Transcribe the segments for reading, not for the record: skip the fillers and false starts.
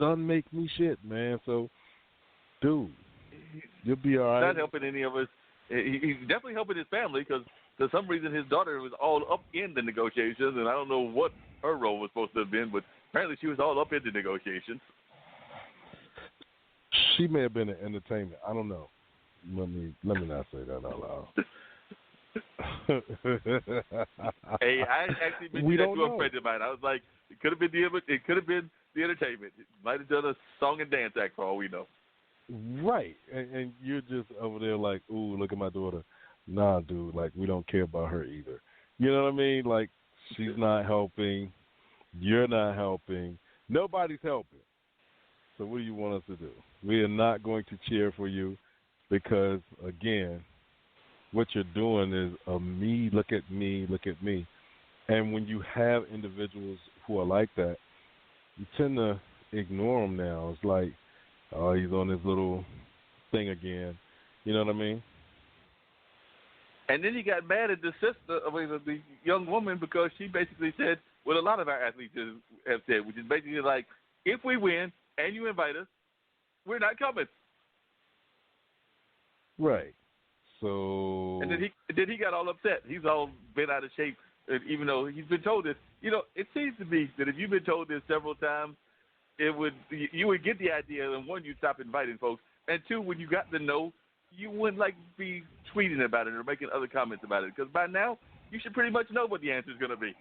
done make me shit, man. So, dude, you'll be all right. Not helping any of us. He's definitely helping his family because for some reason his daughter was all up in the negotiations, and I don't know what her role was supposed to have been, but apparently she was all up in the negotiations. She may have been an entertainment. I don't know. Let me not say that out loud. Hey, I actually mentioned that to a friend of mine. I was like, it could have been the entertainment. It might have done a song and dance act for all we know. Right, and you're just over there like, ooh, look at my daughter. Nah, dude, like we don't care about her either. You know what I mean? Like she's not helping. You're not helping. Nobody's helping. So what do you want us to do? We are not going to cheer for you because, again, what you're doing is me, look at me, look at me. And when you have individuals who are like that, you tend to ignore them now. It's like, oh, he's on this little thing again. You know what I mean? And then he got mad at the the young woman, because she basically said what a lot of our athletes have said, which is basically like, if we win and you invite us, we're not coming. Right. So. And then he got all upset. He's all bent out of shape, even though he's been told this. You know, it seems to me that if you've been told this several times, you would get the idea, and one, you'd stop inviting folks, and two, when you got the no, you wouldn't be tweeting about it or making other comments about it, because by now you should pretty much know what the answer is going to be.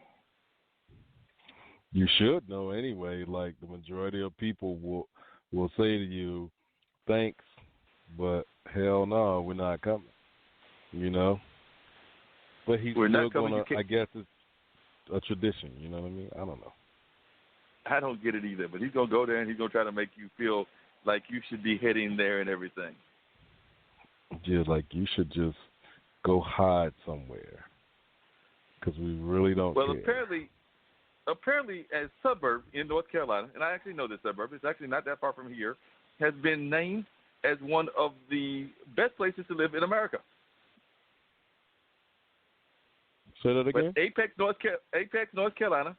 You should know anyway. Like the majority of people will say to you, "Thanks, but hell no, we're not coming." You know. But he's still gonna. I guess it's a tradition. You know what I mean? I don't know. I don't get it either. But he's gonna go there and he's gonna try to make you feel like you should be heading there and everything. Just like you should just go hide somewhere, because we really don't care. Well, apparently, a suburb in North Carolina, and I actually know this suburb, it's actually not that far from here, has been named as one of the best places to live in America. Say that again? But Apex, North Carolina,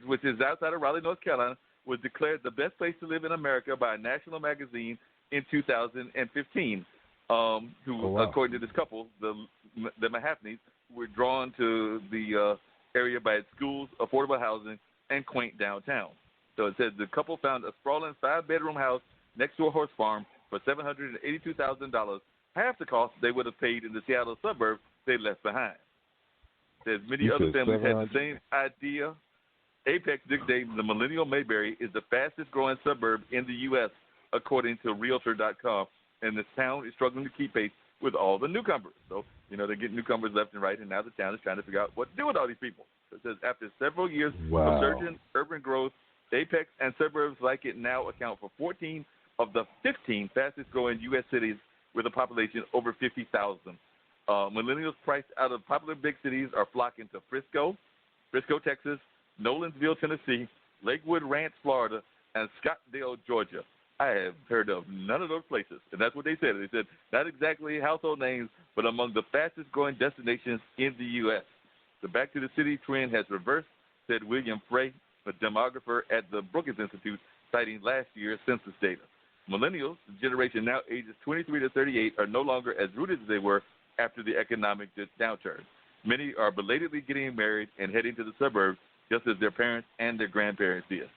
which is outside of Raleigh, North Carolina, was declared the best place to live in America by a national magazine in 2015. According to this couple, the Mahaffneys, were drawn to the area by its schools, affordable housing, and quaint downtown. So it says the couple found a sprawling 5-bedroom house next to a horse farm for $782,000, half the cost they would have paid in the Seattle suburbs they left behind. There's many other families had the same idea. Apex dictates the Millennial Mayberry is the fastest growing suburb in the U.S., according to Realtor.com, and the town is struggling to keep pace with all the newcomers. So, they're getting newcomers left and right, and now the town is trying to figure out what to do with all these people. So it says after several years of surging urban growth, Apex and suburbs like it now account for 14 of the 15 fastest growing U.S. cities with a population over 50,000. Millennials priced out of popular big cities are flocking to Frisco, Texas, Nolensville, Tennessee, Lakewood Ranch, Florida, and Scottsdale, Georgia. I have heard of none of those places, and that's what they said. They said not exactly household names, but among the fastest growing destinations in the U.S. The back to the city trend has reversed, said William Frey, a demographer at the Brookings Institute, citing last year's census data. Millennials, the generation now ages 23 to 38, are no longer as rooted as they were after the economic downturn. Many are belatedly getting married and heading to the suburbs, just as their parents and their grandparents did.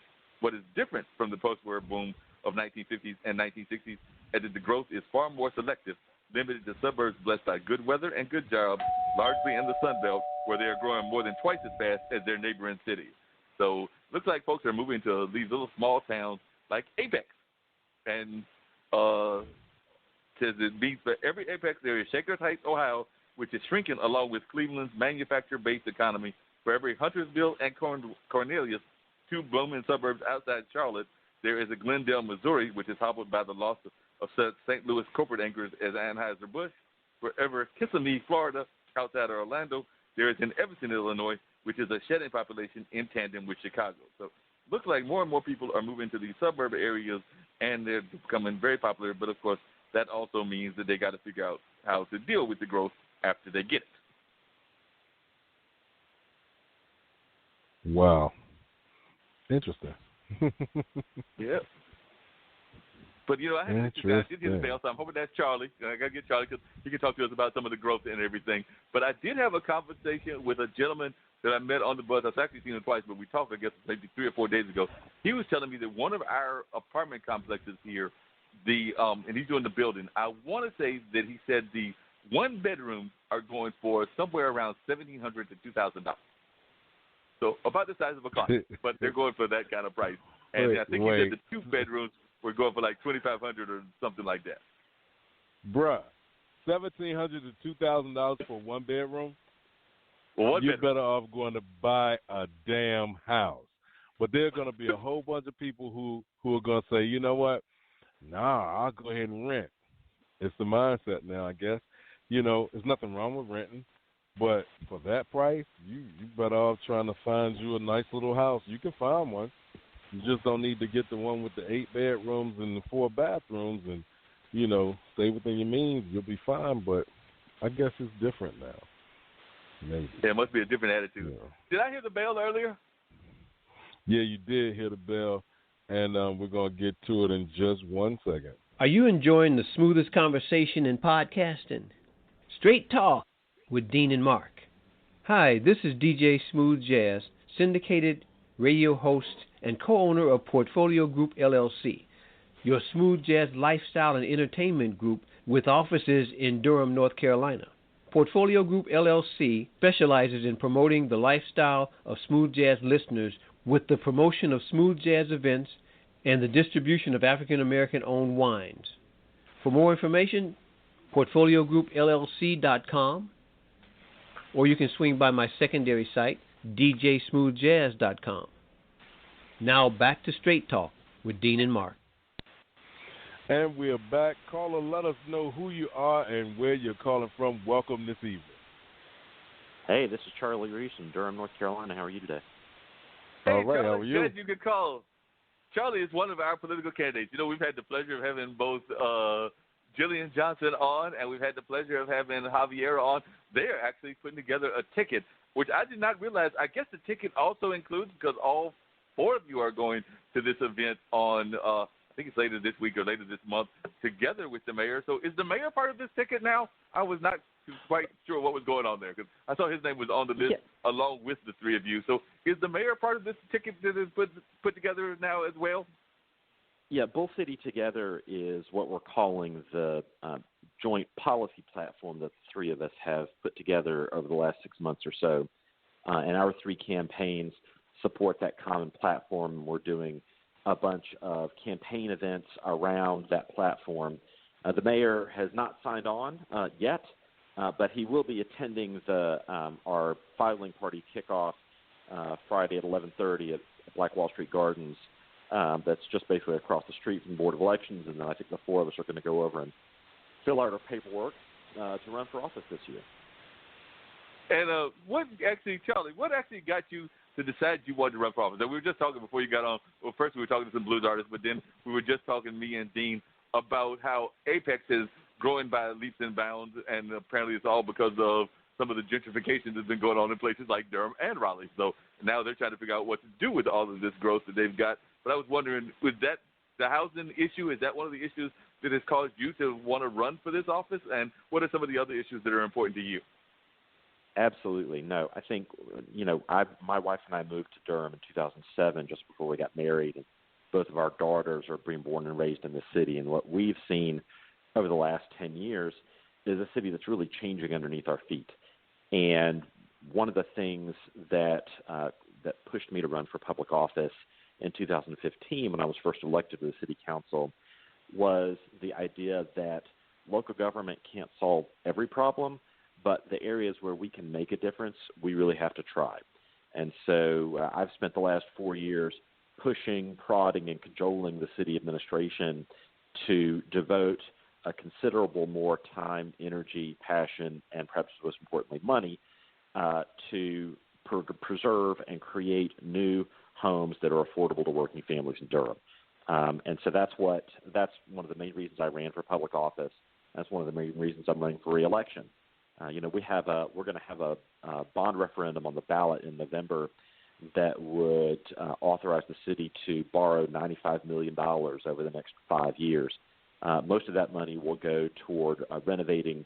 What is different from the post-war boom of 1950s and 1960s is that the growth is far more selective, limited to suburbs blessed by good weather and good jobs, largely in the Sun Belt, where they are growing more than twice as fast as their neighboring cities. So looks like folks are moving to these little small towns like Apex. And says it means for every Apex there is Shakers Heights, Ohio, which is shrinking along with Cleveland's manufacturer-based economy. For every Huntersville and Cornelius, 2 blooming suburbs outside Charlotte, there is a Glendale, Missouri, which is hobbled by the loss of St. Louis corporate anchors as Anheuser-Busch. For every Kissimmee, Florida, outside of Orlando, there is an Evanston, Illinois, which is a shedding population in tandem with Chicago. So looks like more and more people are moving to these suburb areas, and they're becoming very popular. But, of course, that also means that they got to figure out how to deal with the growth after they get it. Wow. Interesting. Yeah. But, you know, I did hear the bell, so I'm hoping that's Charlie. I got to get Charlie because he can talk to us about some of the growth and everything. But I did have a conversation with a gentleman that I met on the bus. I've actually seen him twice, but we talked, I guess, maybe 3 or 4 days ago. He was telling me that one of our apartment complexes here, and he's doing the building, I want to say that he said the one bedrooms are going for somewhere around $1,700 to $2,000. So about the size of a car, but they're going for that kind of price. And I think he said the 2 bedrooms were going for like $2,500 or something like that. Bruh, $1,700 to $2,000 for 1 bedroom? Well, you're better off going to buy a damn house. But there are going to be a whole bunch of people who are going to say, you know what? Nah, I'll go ahead and rent. It's the mindset now, I guess. You know, there's nothing wrong with renting. But for that price, you better off trying to find you a nice little house. You can find one. You just don't need to get the one with the 8 bedrooms and the 4 bathrooms and, you know, stay within your means. You'll be fine, but I guess it's different now. Maybe. Yeah, it must be a different attitude. Yeah. Did I hear the bell earlier? Yeah, you did hear the bell, and we're going to get to it in just 1 second. Are you enjoying the smoothest conversation in podcasting? Straight Talk with Dean and Mark. Hi, this is DJ Smooth Jazz, syndicated radio host and co-owner of Portfolio Group LLC, your smooth jazz lifestyle and entertainment group with offices in Durham, North Carolina. Portfolio Group LLC specializes in promoting the lifestyle of smooth jazz listeners with the promotion of smooth jazz events and the distribution of African American owned wines. For more information, portfoliogroupllc.com, or you can swing by my secondary site, djsmoothjazz.com. Now back to Straight Talk with Dean and Mark. And we're back. Caller, let us know who you are and where you're calling from. Welcome this evening. Hey, this is Charlie Reese in Durham, North Carolina. How are you today? Hey, all right, Charlie, how are you? Good you could call. Charlie is one of our political candidates. You know, we've had the pleasure of having both Jillian Johnson on, and we've had the pleasure of having Javier on. They're actually putting together a ticket, which I did not realize. I guess the ticket also includes, because all 4 of you are going to this event on, I think it's later this week or later this month, together with the mayor. So is the mayor part of this ticket now? I was not quite sure what was going on there, because I saw his name was on the list along with the 3 of you. So is the mayor part of this ticket that is put together now as well? Yeah, Bull City Together is what we're calling the joint policy platform that the 3 of us have put together over the last 6 months or so. And our 3 campaigns support that common platform. We're doing a bunch of campaign events around that platform. The mayor has not signed on yet, but he will be attending our filing party kickoff Friday at 11:30 at Black Wall Street Gardens. That's just basically across the street from the Board of Elections, and then I think the 4 of us are going to go over and fill out our paperwork to run for office this year. And Charlie, what actually got you to decide you wanted to run for office? And we were just talking before you got on. Well, first we were talking to some blues artists, but then we were just talking, me and Dean, about how Apex is growing by leaps and bounds, and apparently it's all because of some of the gentrification that's been going on in places like Durham and Raleigh. So now they're trying to figure out what to do with all of this growth that they've got. But I was wondering, was that the housing issue? Is that one of the issues that has caused you to want to run for this office? And what are some of the other issues that are important to you? Absolutely. No, I think, my wife and I moved to Durham in 2007, just before we got married, and both of our daughters are being born and raised in the city. And what we've seen over the last 10 years is a city that's really changing underneath our feet. And one of the things that pushed me to run for public office in 2015, when I was first elected to the city council, was the idea that local government can't solve every problem, but the areas where we can make a difference, we really have to try. And so I've spent the last 4 years pushing, prodding, and cajoling the city administration to devote a considerable more time, energy, passion, and perhaps most importantly, money to preserve and create new homes that are affordable to working families in Durham. And so that's one of the main reasons I ran for public office. That's one of the main reasons I'm running for re-election. We're going to have a bond referendum on the ballot in November that would authorize the city to borrow $95 million over the next 5 years. Most of that money will go toward renovating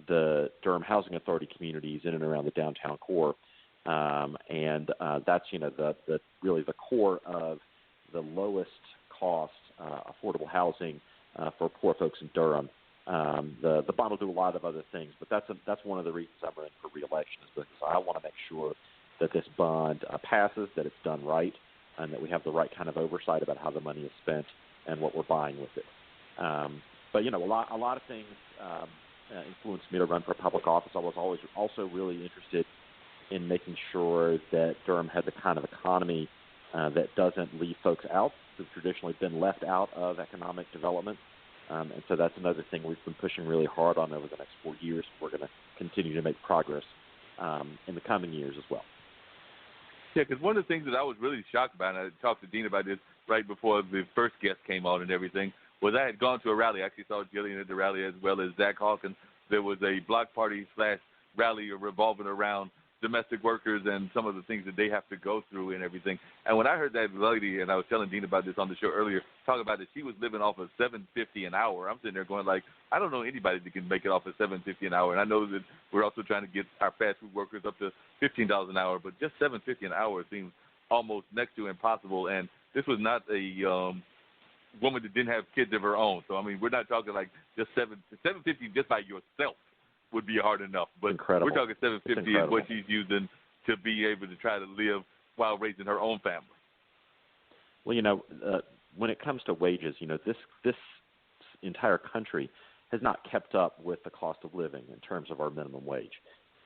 the Durham Housing Authority communities in and around the downtown core, and that's the really the core of the lowest cost affordable housing for poor folks in Durham. The bond will do a lot of other things, but that's one of the reasons I'm running for re-election, is because I want to make sure that this bond passes, that it's done right, and that we have the right kind of oversight about how the money is spent and what we're buying with it. But a lot of things influenced me to run for public office. I was always also really interested in making sure that Durham had the kind of economy that doesn't leave folks out who've traditionally been left out of economic development. And so that's another thing we've been pushing really hard on over the next 4 years. We're going to continue to make progress in the coming years as well. Yeah, because one of the things that I was really shocked about, and I talked to Dean about this right before the first guest came on and everything, was I had gone to a rally. I actually saw Jillian at the rally as well as Zach Hawkins. There was a block party / rally revolving around domestic workers and some of the things that they have to go through and everything. And when I heard that lady, and I was telling Dean about this on the show earlier, talk about that she was living off of $7.50 an hour. I'm sitting there going like, I don't know anybody that can make it off of $7.50 an hour. And I know that we're also trying to get our fast food workers up to $15 an hour, but just $7.50 an hour seems almost next to impossible. And this was not a woman that didn't have kids of her own. So I mean, we're not talking like just $7.50 just by yourself would be hard enough, but incredible. We're talking $7.50 is what she's using to be able to try to live while raising her own family. Well, when it comes to wages, this entire country has not kept up with the cost of living in terms of our minimum wage.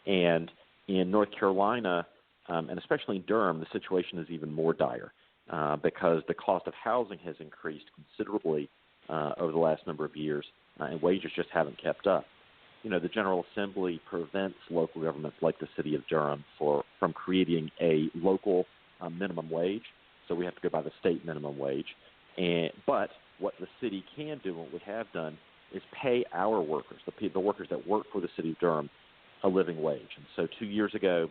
And in North Carolina, and especially in Durham, the situation is even more dire because the cost of housing has increased considerably over the last number of years, and wages just haven't kept up. The General Assembly prevents local governments like the city of Durham from creating a local minimum wage, so we have to go by the state minimum wage. But what the city can do, what we have done, is pay our workers, the workers that work for the city of Durham, a living wage. And so 2 years ago,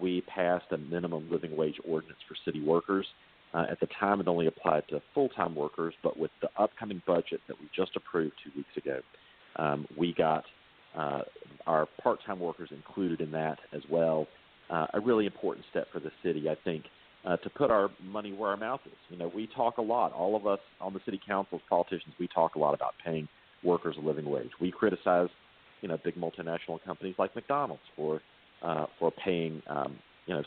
we passed a minimum living wage ordinance for city workers. At the time, it only applied to full-time workers, but with the upcoming budget that we just approved 2 weeks ago, we got our part-time workers included in that as well. A really important step for the city, I think, to put our money where our mouth is. We talk a lot. All of us on the city council as politicians, we talk a lot about paying workers a living wage. We criticize, big multinational companies like McDonald's for paying,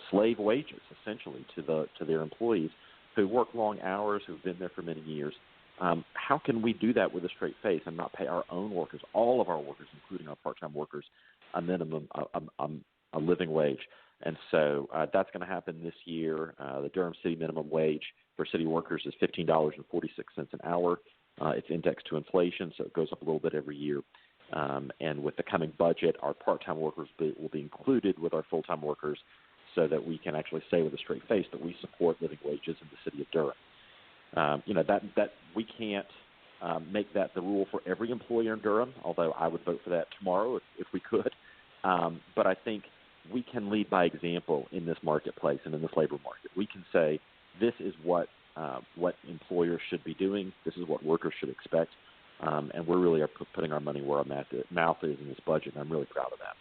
slave wages essentially to their employees who work long hours, who've been there for many years. How can we do that with a straight face and not pay our own workers, all of our workers, including our part-time workers, a minimum, a living wage? And so that's going to happen this year. The Durham City minimum wage for city workers is $15.46 an hour. It's indexed to inflation, so it goes up a little bit every year. And with the coming budget, our part-time workers will be included with our full-time workers so that we can actually say with a straight face that we support living wages in the city of Durham. That we can't make that the rule for every employer in Durham, although I would vote for that tomorrow if we could. But I think we can lead by example in this marketplace and in this labor market. We can say this is what employers should be doing. This is what workers should expect. And we really are putting our money where our mouth is in this budget, and I'm really proud of that.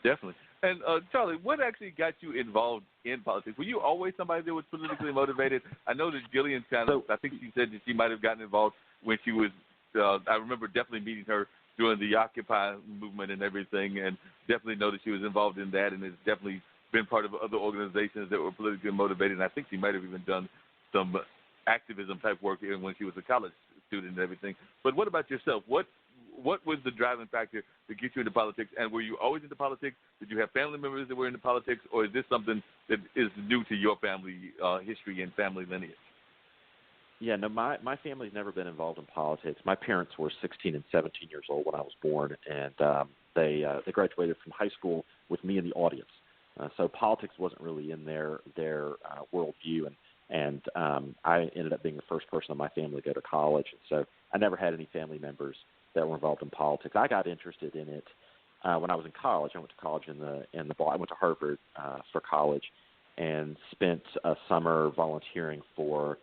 Definitely. And, Charlie, what actually got you involved in politics? Were you always somebody that was politically motivated? I know that Jillian I think she said that she might have gotten involved when she was, I remember definitely meeting her during the Occupy movement and everything, and definitely know that she was involved in that and has definitely been part of other organizations that were politically motivated. And I think she might have even done some activism type work when she was a college student and everything. But what about yourself? What was the driving factor to get you into politics? And were you always into politics? Did you have family members that were into politics, or is this something that is new to your family history and family lineage? Yeah, no, my family's never been involved in politics. My parents were 16 and 17 years old when I was born, and they graduated from high school with me in the audience. So politics wasn't really in their worldview, and I ended up being the first person in my family to go to college. And so I never had any family members that were involved in politics. I got interested in it when I was in college. I went to college I went to Harvard for college, and spent a summer volunteering for